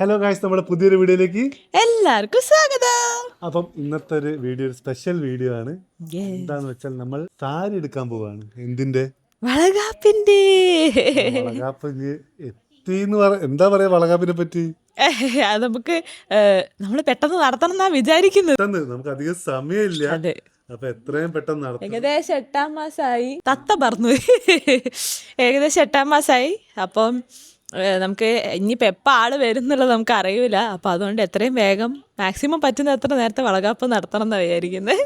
Hello guys, നമ്മുടെ പുതിയൊരു വീഡിയോയിലേക്ക് എല്ലാവർക്കും സ്വാഗതം. അപ്പം ഇന്നത്തെ ഒരു വീഡിയോ ഒരു സ്പെഷ്യൽ വീഡിയോ ആണ്. എന്താന്ന് വെച്ചാൽ നമ്മൾ സാരി എടുക്കാൻ പോവാണ്. എന്തിന്റെ? വളകാപ്പിന്റെ. വളകാപ്പ് എന്താ പറയാ വളകാപ്പിനെ പറ്റി? അത് നമുക്ക് നമ്മൾ പെട്ടെന്ന് നടത്തണം എന്നാ വിചാരിക്കുന്നത്. നമുക്ക് അധികം സമയമില്ല, അതെ. അപ്പൊ എത്രയും പെട്ടെന്ന് നടത്തണം. ഏകദേശം 8 മാസമായി. തത്ത പറന്നു. ഏകദേശം 8 മാസമായി. അപ്പം നമുക്ക് ഇനിയിപ്പോൾ എപ്പോൾ ആള് വരുന്നുള്ളത് നമുക്ക് അറിയില്ല. അപ്പം അതുകൊണ്ട് എത്രയും വേഗം മാക്സിമം പറ്റുന്ന എത്ര നേരത്തെ വളകാപ്പ് നടത്തണം എന്നാണ് വിചാരിക്കുന്നത്.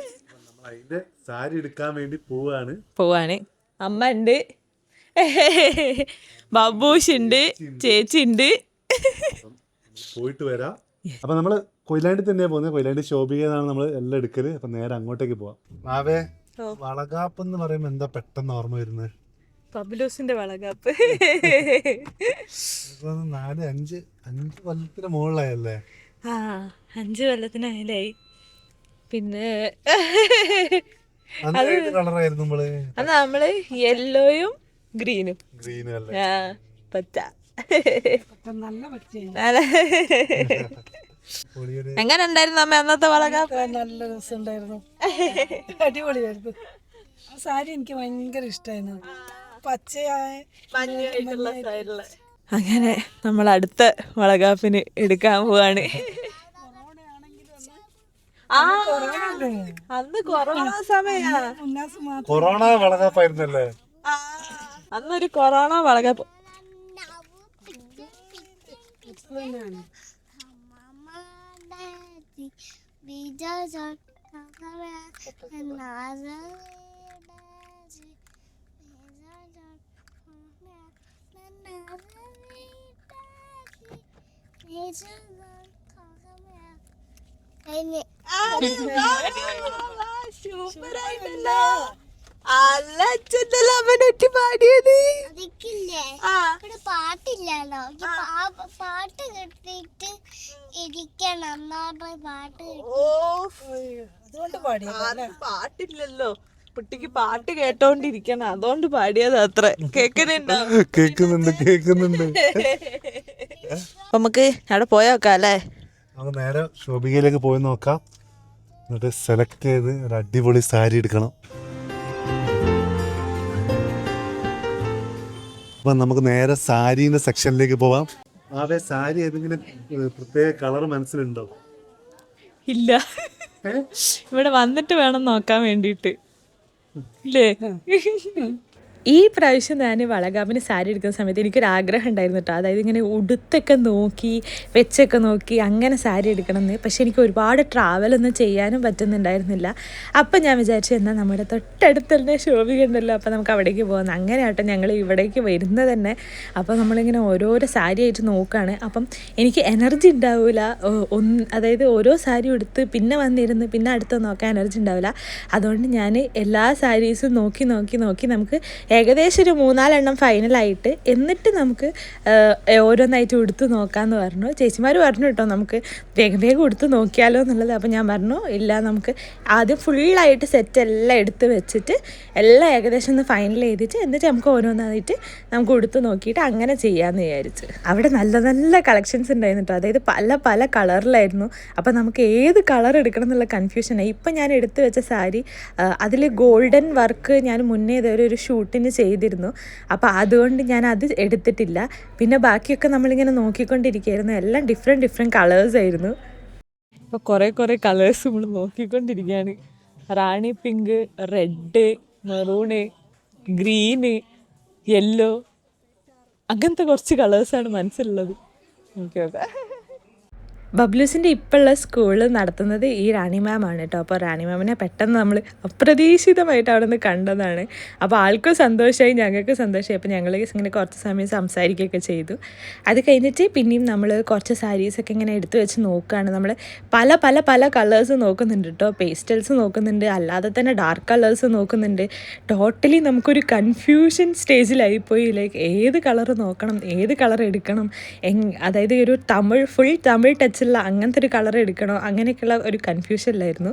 അതിന്റെ സാരി എടുക്കാൻ വേണ്ടി പോവാണ്. അമ്മ ഉണ്ട്, ബബൂഷ് ഉണ്ട്, ചേച്ചി ഉണ്ട്. പോയിട്ട് വരാം. അപ്പൊ നമ്മള് കൊയിലാണ്ടി തന്നെയാ പോകുന്നത്. കൊയിലാണ്ടി ശോഭികയാണ് നമ്മൾ എല്ലാം എടുക്കല്. അപ്പൊ നേരെ അങ്ങോട്ടേക്ക് പോവാം. മാവേ, വളകാപ്പ് എന്ന് പറയുമ്പോ എന്താ പെട്ടെന്ന് ഓർമ്മ വരുന്നത്? ബബുലൂസിന്റെ വളകാപ്പ്. 4-5 കൊല്ലത്തിന് മുകളിലായല്ലേ? 5 കൊല്ലത്തിനായാലായി. പിന്നെ കളറായിരുന്നു അത് നമ്മള് യെല്ലോയും ഗ്രീനും. അല്ലേ? പച്ച. എങ്ങനെ ഉണ്ടായിരുന്നു അമ്മ അന്നത്തെ വളകാപ്പ്? നല്ല രസമുണ്ടായിരുന്നു, അടിപൊളിയായിരുന്നു. ആ സാരി എനിക്ക് ഭയങ്കര ഇഷ്ടമായിരുന്നു, പച്ചയായ. അങ്ങനെ നമ്മൾ അടുത്ത വളകാപ്പിന് എടുക്കാൻ പോവാണ്. അന്ന് കൊറോണ സമയാ. കൊറോണ വളകാപ്പായിരുന്നല്ലേ? അന്നൊരു കൊറോണ വളകാപ്പ്. പാട്ടില്ലല്ലോ, പാട്ട് കിട്ടിട്ട് ഇരിക്കണം. പാട്ടില്ലല്ലോ, കുട്ടിക്ക് പാട്ട് കേട്ടോണ്ടിരിക്കണം, അതുകൊണ്ട് പാടിയത് അത്ര. കേക്കുന്നുണ്ട്. നമുക്ക് അവിടെ പോയോക്കാം അല്ലേ? നമുക്ക് നേരെ ശോഭികയിലേക്ക് പോയി നോക്കാം. എന്നിട്ട് സെലക്ട് ചെയ്ത് ഒരു അടിപൊളി സാരി എടുക്കണം. അപ്പൊ നമുക്ക് നേരെ സാരീന്റെ സെക്ഷനിലേക്ക് പോവാം. അതെ, സാരി ഏതെങ്കിലും പ്രത്യേക കളർ മനസ്സിലുണ്ടോ? ഇല്ല, ഇവിടെ വന്നിട്ട് വേണം നോക്കാൻ വേണ്ടിയിട്ട്. ഇല്ലേ? ഈ പ്രാവശ്യം ഞാൻ വളകാപ്പിന് സാരി എടുക്കുന്ന സമയത്ത് എനിക്കൊരാഗ്രഹം ഉണ്ടായിരുന്നു കേട്ടോ. അതായത് ഇങ്ങനെ ഉടുത്തൊക്കെ നോക്കി വെച്ചൊക്കെ നോക്കി അങ്ങനെ സാരി എടുക്കണമെന്ന്. പക്ഷെ എനിക്ക് ഒരുപാട് ട്രാവലൊന്നും ചെയ്യാനും പറ്റുന്നുണ്ടായിരുന്നില്ല. അപ്പം ഞാൻ വിചാരിച്ചു എന്നാൽ നമ്മുടെ തൊട്ടടുത്ത് തന്നെ ശോഭിക ഉണ്ടല്ലോ, അപ്പം നമുക്ക് അവിടേക്ക് പോകുന്നത്. അങ്ങനെ ആട്ടോ ഞങ്ങൾ ഇവിടേക്ക് വരുന്നത് തന്നെ. അപ്പോൾ നമ്മളിങ്ങനെ ഓരോരോ സാരി ആയിട്ട് നോക്കുകയാണ്. അപ്പം എനിക്ക് എനർജി ഉണ്ടാവില്ല. അതായത് ഓരോ സാരി എടുത്ത് പിന്നെ വന്നിരുന്ന് പിന്നെ അടുത്ത് നോക്കാൻ എനർജി ഉണ്ടാവില്ല. അതുകൊണ്ട് ഞാൻ എല്ലാ സാരീസും നോക്കി നമുക്ക് ഏകദേശം ഒരു 3-4 എണ്ണം ഫൈനലായിട്ട് എന്നിട്ട് നമുക്ക് ഓരോന്നായിട്ട് ഉടുത്ത് നോക്കാമെന്ന് പറഞ്ഞു. ചേച്ചിമാർ പറഞ്ഞു കേട്ടോ നമുക്ക് വേഗം ഉടുത്ത് നോക്കിയാലോ എന്നുള്ളത്. അപ്പോൾ ഞാൻ പറഞ്ഞു ഇല്ല, നമുക്ക് ആദ്യം ഫുള്ളായിട്ട് സെറ്റ് എല്ലാം എടുത്ത് വെച്ചിട്ട് എല്ലാം ഏകദേശം ഒന്ന് ഫൈനൽ ചെയ്തിട്ട് എന്നിട്ട് നമുക്ക് ഓരോന്നായിട്ട് നമുക്ക് ഉടുത്ത് നോക്കിയിട്ട് അങ്ങനെ ചെയ്യാമെന്ന് വിചാരിച്ച്. അവിടെ നല്ല നല്ല കളക്ഷൻസ് ഉണ്ടായിരുന്നു കേട്ടോ. അതായത് പല കളറിലായിരുന്നു. അപ്പോൾ നമുക്ക് ഏത് കളർ എടുക്കണം എന്നുള്ള കൺഫ്യൂഷനായി. ഇപ്പം ഞാൻ എടുത്ത് വെച്ച സാരി അതിൽ ഗോൾഡൻ വർക്ക് ഞാൻ മുന്നേ ഒരു ഷൂട്ടിന് ചെയ്തിരുന്നു. അപ്പോൾ അതുകൊണ്ട് ഞാൻ അത് എടുത്തിട്ടില്ല. പിന്നെ ബാക്കിയൊക്കെ നമ്മളിങ്ങനെ നോക്കിക്കൊണ്ടിരിക്കുകയായിരുന്നു. എല്ലാം ഡിഫറെൻറ്റ് കളേഴ്സ് ആയിരുന്നു. ഇപ്പോൾ കുറേ കളേഴ്സ് നമ്മൾ നോക്കിക്കൊണ്ടിരിക്കുകയാണ്. Rani pink, red, maroon, green, yellow, അങ്ങനത്തെ കുറച്ച് കളേഴ്സാണ് മനസ്സിലുള്ളത്. ഓക്കെ. ബബ്ലൂസിൻ്റെ ഇപ്പോഴുള്ള സ്കൂൾ നടത്തുന്നത് ഈ റാണി മാമാണ് കേട്ടോ. അപ്പോൾ റാണി മാമിനെ പെട്ടെന്ന് നമ്മൾ അപ്രതീക്ഷിതമായിട്ട് അവിടെ നിന്ന് കണ്ടതാണ്. അപ്പോൾ ആൾക്കും സന്തോഷമായി, ഞങ്ങൾക്ക് സന്തോഷമായി. അപ്പോൾ ഞങ്ങൾ ഇങ്ങനെ കുറച്ച് സമയം സംസാരിക്കുകയൊക്കെ ചെയ്തു. അത് കഴിഞ്ഞിട്ട് പിന്നെയും നമ്മൾ കുറച്ച് സാരീസൊക്കെ ഇങ്ങനെ എടുത്തു വെച്ച് നോക്കുകയാണ്. നമ്മൾ പല കളേഴ്സ് നോക്കുന്നുണ്ട് കേട്ടോ. പേസ്റ്റൽസ് നോക്കുന്നുണ്ട്, അല്ലാതെ തന്നെ ഡാർക്ക് കളേഴ്സ് നോക്കുന്നുണ്ട്. ടോട്ടലി നമുക്കൊരു കൺഫ്യൂഷൻ സ്റ്റേജിലായിപ്പോയി. ലൈക്ക് ഏത് കളർ നോക്കണം, ഏത് കളർ എടുക്കണം. അതായത് ഒരു ഫുൾ തമിഴ് ടച്ച് വെച്ചുള്ള അങ്ങനത്തെ ഒരു കളർ എടുക്കണോ അങ്ങനെയൊക്കെയുള്ള ഒരു കൺഫ്യൂഷനിലായിരുന്നു.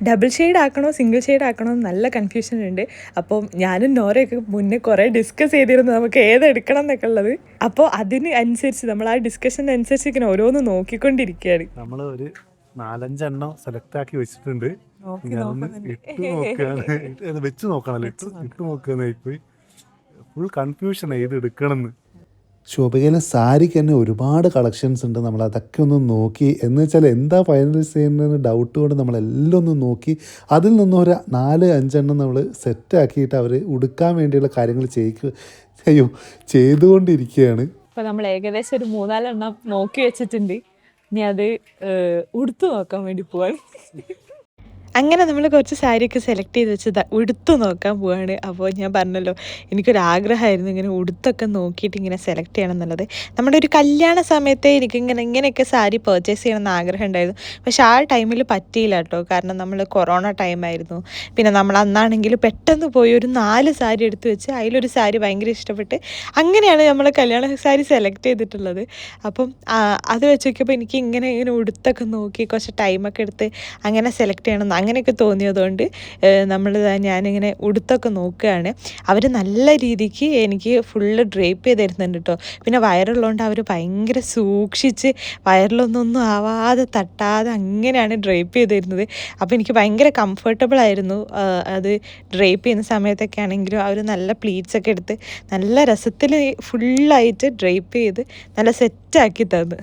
ഡബിൾ ഷെയ്ഡ് ആക്കണോ സിംഗിൾ ഷെയ്ഡ് ആക്കണോ നല്ല കൺഫ്യൂഷൻ ഉണ്ട്. അപ്പം ഞാനും നോറയൊക്കെ മുന്നേ കുറേ ഡിസ്കസ് ചെയ്തിരുന്നു നമുക്ക് ഏതെടുക്കണം എന്നൊക്കെ ഉള്ളത്. അപ്പോൾ അതിന് അനുസരിച്ച് നമ്മൾ ആ ഡിസ്കഷന് അനുസരിച്ച് ഇങ്ങനെ ഓരോന്ന് നോക്കിക്കൊണ്ടിരിക്കുകയാണ്. നമ്മൾ ഒരു 4-5 സെലക്ട് ആക്കി വെച്ചിട്ടുണ്ട്. വെച്ച് നോക്കണല്ലോ, ഇട്ട് നോക്കുകയെന്നായി പോയി. ഫുൾ കൺഫ്യൂഷൻ ഏത് എടുക്കണമെന്ന്. ശോഭികയിലെ സാരിക്ക് തന്നെ ഒരുപാട് കളക്ഷൻസ് ഉണ്ട്. നമ്മൾ അതൊക്കെ ഒന്ന് നോക്കി എന്ന് വെച്ചാൽ എന്താ ഫൈനലൈസ് ചെയ്യുന്നതെന്ന് ഡൗട്ട് കൊണ്ട് നമ്മളെല്ലാം ഒന്ന് നോക്കി അതിൽ നിന്നും ഒരു 4-5 നമ്മൾ സെറ്റാക്കിയിട്ട് അവർ ഉടുക്കാൻ വേണ്ടിയുള്ള കാര്യങ്ങൾ ചെയ്തുകൊണ്ടിരിക്കുകയാണ്. അപ്പോൾ നമ്മൾ ഏകദേശം ഒരു 3-4 നോക്കി വെച്ചിട്ടുണ്ട്. ഇനി അത് ഉടുത്തു നോക്കാൻ വേണ്ടി പോവാണ്. അങ്ങനെ നമ്മൾ കുറച്ച് സാരിയൊക്കെ സെലക്ട് ചെയ്ത് വെച്ചത് ഉടുത്തു നോക്കാൻ പോവാണ്. അപ്പോൾ ഞാൻ പറഞ്ഞല്ലോ എനിക്കൊരാഗ്രഹമായിരുന്നു ഇങ്ങനെ ഉടുത്തൊക്കെ നോക്കിയിട്ട് ഇങ്ങനെ സെലക്ട് ചെയ്യണം എന്നുള്ളത്. നമ്മുടെ ഒരു കല്യാണ സമയത്തെ ഇങ്ങനെയൊക്കെ സാരി പർച്ചേസ് ചെയ്യണമെന്ന് ആഗ്രഹം ഉണ്ടായിരുന്നു. പക്ഷെ ആ ടൈമിൽ പറ്റിയില്ല കേട്ടോ. കാരണം നമ്മൾ കൊറോണ ടൈമായിരുന്നു. പിന്നെ നമ്മൾ അന്നാണെങ്കിൽ പെട്ടെന്ന് പോയി ഒരു 4 സാരി എടുത്ത് വെച്ച് അതിലൊരു സാരി ഭയങ്കര ഇഷ്ടപ്പെട്ട് അങ്ങനെയാണ് നമ്മൾ കല്യാണ സാരി സെലക്ട് ചെയ്തിട്ടുള്ളത്. അപ്പം അത് വെച്ച് നോക്കിയപ്പോൾ എനിക്ക് ഇങ്ങനെ ഉടുത്തൊക്കെ നോക്കി കുറച്ച് ടൈമൊക്കെ എടുത്ത് അങ്ങനെ സെലക്ട് ചെയ്യണം അങ്ങനെയൊക്കെ തോന്നിയതുകൊണ്ട് ഞാനിങ്ങനെ ഉടുത്തൊക്കെ നോക്കുകയാണ്. അവർ നല്ല രീതിക്ക് എനിക്ക് ഫുള്ള് ഡ്രേപ്പ് ചെയ്ത് തരുന്നുണ്ട് കേട്ടോ. പിന്നെ വയറുള്ളതുകൊണ്ട് അവർ ഭയങ്കര സൂക്ഷിച്ച് വയറിലൊന്നും ആവാതെ തട്ടാതെ അങ്ങനെയാണ് ഡ്രേപ്പ് ചെയ്ത് തരുന്നത്. അപ്പോൾ എനിക്ക് ഭയങ്കര കംഫർട്ടബിൾ ആയിരുന്നു അത് ഡ്രേപ്പ് ചെയ്യുന്ന സമയത്തൊക്കെ ആണെങ്കിലും. അവർ നല്ല പ്ലീറ്റ്സൊക്കെ എടുത്ത് നല്ല രസത്തിൽ ഫുള്ളായിട്ട് ഡ്രേപ്പ് ചെയ്ത് നല്ല സെറ്റാക്കി തന്നു.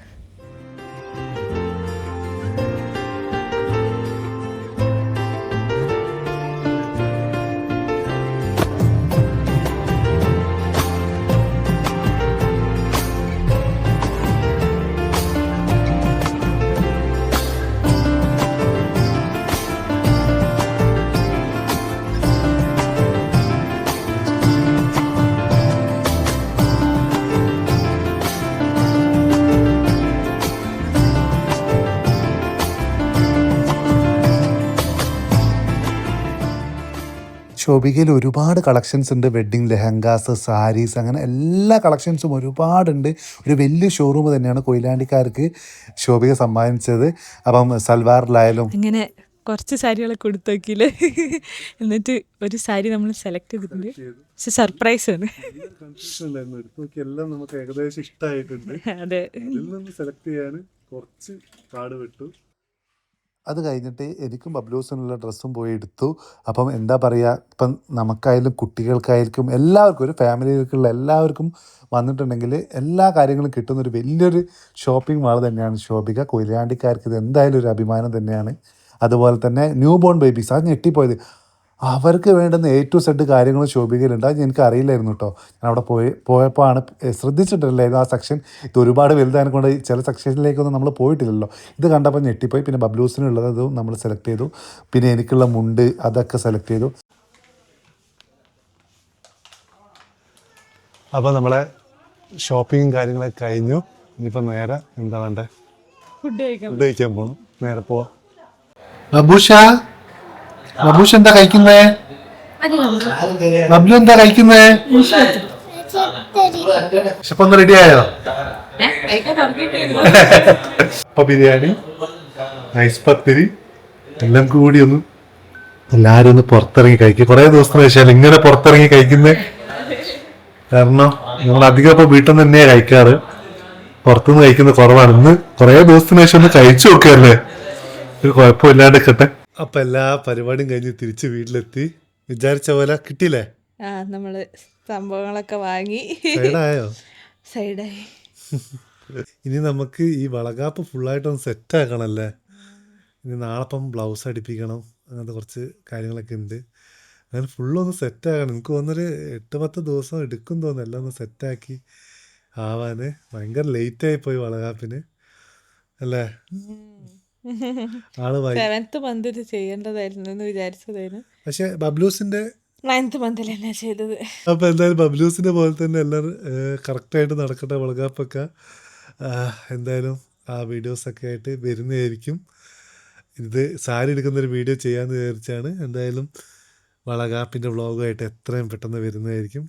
ശോഭികയിൽ ഒരുപാട് കളക്ഷൻസ് ഉണ്ട്. വെഡ്ഡിങ് ലെഹങ്കാസ്, സാരീസ്, അങ്ങനെ എല്ലാ കളക്ഷൻസും ഒരുപാടുണ്ട്. ഒരു വലിയ ഷോറൂം തന്നെയാണ് കൊയിലാണ്ടിക്കാർക്ക് ശോഭിക സമ്മാനിച്ചത്. അപ്പം സൽവാറിലായാലും അങ്ങനെ കുറച്ച് സാരികളൊക്കെ കൊടുത്തു നോക്കിയില്ലേ. എന്നിട്ട് ഒരു സാരി നമ്മൾ സെലക്ട് ചെയ്തിട്ടുണ്ട്. പക്ഷെ സർപ്രൈസ് ആണ്. എല്ലാം നമുക്ക് ഏകദേശം ഇഷ്ടമായിട്ടുണ്ട്. അതെ, സെലക്ട് ചെയ്യാൻ കുറച്ച് കാട് വിട്ടു. അത് കഴിഞ്ഞിട്ട് എനിക്കും ബബ്ലൂസിനുള്ള ഡ്രസ്സും പോയി എടുത്തു. അപ്പം എന്താ പറയുക, ഇപ്പം നമുക്കായാലും കുട്ടികൾക്കായിരിക്കും എല്ലാവർക്കും ഒരു ഫാമിലിയിലേക്കുള്ള എല്ലാവർക്കും വന്നിട്ടുണ്ടെങ്കിൽ എല്ലാ കാര്യങ്ങളും കിട്ടുന്നൊരു വലിയൊരു ഷോപ്പിംഗ് മാൾ തന്നെയാണ് ശോഭിക. കൊയിലാണ്ടിക്കാർക്ക് ഇത് എന്തായാലും ഒരു അഭിമാനം തന്നെയാണ്. അതുപോലെ തന്നെ ന്യൂ ബോൺ ബേബീസ്, അത് ഞെട്ടിപ്പോയത്. അവർക്ക് വേണ്ടുന്ന A to Z കാര്യങ്ങൾ ശോഭികയിലുണ്ട്. അത് എനിക്ക് അറിയില്ലായിരുന്നു കേട്ടോ. ഞാൻ അവിടെ പോയപ്പോൾ ആണ് ശ്രദ്ധിച്ചിട്ടില്ലായിരുന്നു ആ സെക്ഷൻ. ഇത് ഒരുപാട് വലുതായതിനെ കൊണ്ട് ചില സെക്ഷനിലേക്കൊന്നും നമ്മൾ പോയിട്ടില്ലല്ലോ. ഇത് കണ്ടപ്പോൾ ഞെട്ടിപ്പോയി. പിന്നെ ബബ്ലൂസിനുള്ളതും നമ്മൾ സെലക്ട് ചെയ്തു. പിന്നെ എനിക്കുള്ള മുണ്ട് അതൊക്കെ സെലക്ട് ചെയ്തു. അപ്പോൾ നമ്മളെ ഷോപ്പിങ്ങും കാര്യങ്ങളൊക്കെ കഴിഞ്ഞു. ഇനിയിപ്പോൾ നേരെ എന്താ വേണ്ടേ, ഫുഡ് കഴിക്കാൻ പോകണം. നേരെ പോവാം. ബബൂഷ് എന്താ കഴിക്കുന്നേ? ബബ്ലു എന്താ കഴിക്കുന്നേ? വിശപ്പൊന്ന് റെഡി ആയോ? അപ്പൊ ബിരിയാണി, നൈസ് പത്തിരി എല്ലാം കൂടി ഒന്ന് എല്ലാരും ഒന്ന് പുറത്തിറങ്ങി കഴിക്കുക. കുറെ ദിവസത്തിന് ശേഷം ഇങ്ങനെ പുറത്തിറങ്ങി കഴിക്കുന്നേ. കാരണം ഞങ്ങൾ അധികം ഇപ്പൊ വീട്ടിൽ നിന്ന് തന്നെയാ കഴിക്കാറ്. പുറത്തുനിന്ന് കഴിക്കുന്നത് കുറവാണ്. ഇന്ന് കുറെ ദിവസത്തിന് ശേഷം ഒന്ന് കഴിച്ചു നോക്കുകയല്ലേ, ഒരു കുഴപ്പമില്ലാണ്ട് കിട്ടെ. അപ്പൊ എല്ലാ പരിപാടിയും കഴിഞ്ഞ് തിരിച്ച് വീട്ടിലെത്തി. വിചാരിച്ച പോലെ കിട്ടിയില്ലേ? നമ്മള് സംഭവങ്ങളൊക്കെ വാങ്ങി സൈഡായോ? സൈഡായി. ഇനി നമുക്ക് ഈ വളകാപ്പ് ഫുള്ളായിട്ടൊന്ന് സെറ്റ് ആക്കണല്ലേ. ഇനി നാളെപ്പം ബ്ലൗസ് അടിപ്പിക്കണം, അങ്ങനത്തെ കുറച്ച് കാര്യങ്ങളൊക്കെ ഉണ്ട്. അങ്ങനെ ഫുള്ളൊന്ന് സെറ്റ് ആക്കണം. എനിക്ക് തോന്നുന്നൊരു 8-10 ദിവസം എടുക്കും തോന്നുന്നു എല്ലാം ഒന്ന് സെറ്റാക്കി ആവാന്. ഭയങ്കര ലേറ്റായി പോയി വളകാപ്പിന് അല്ലേ. 7th month ചെയ്യേണ്ടതായിരുന്നു എന്ന് വിചാരിച്ചതായിരുന്നു. പക്ഷെ ബബ്ലൂസിന്റെ 9th month തന്നെ ചെയ്തത്. അപ്പൊ എന്തായാലും ബബ്ലൂസിന്റെ പോലെ തന്നെ എല്ലാവരും കറക്റ്റായിട്ട് നടക്കട്ടെ വളകാപ്പൊക്കെ. എന്തായാലും ആ വീഡിയോസൊക്കെ ആയിട്ട് വരുന്നതായിരിക്കും. ഇത് സാരി എടുക്കുന്നൊരു വീഡിയോ ചെയ്യാമെന്ന് വിചാരിച്ചാണ്. എന്തായാലും വളകാപ്പിൻ്റെ വ്ളോഗുമായിട്ട് എത്രയും പെട്ടെന്ന് വരുന്നതായിരിക്കും.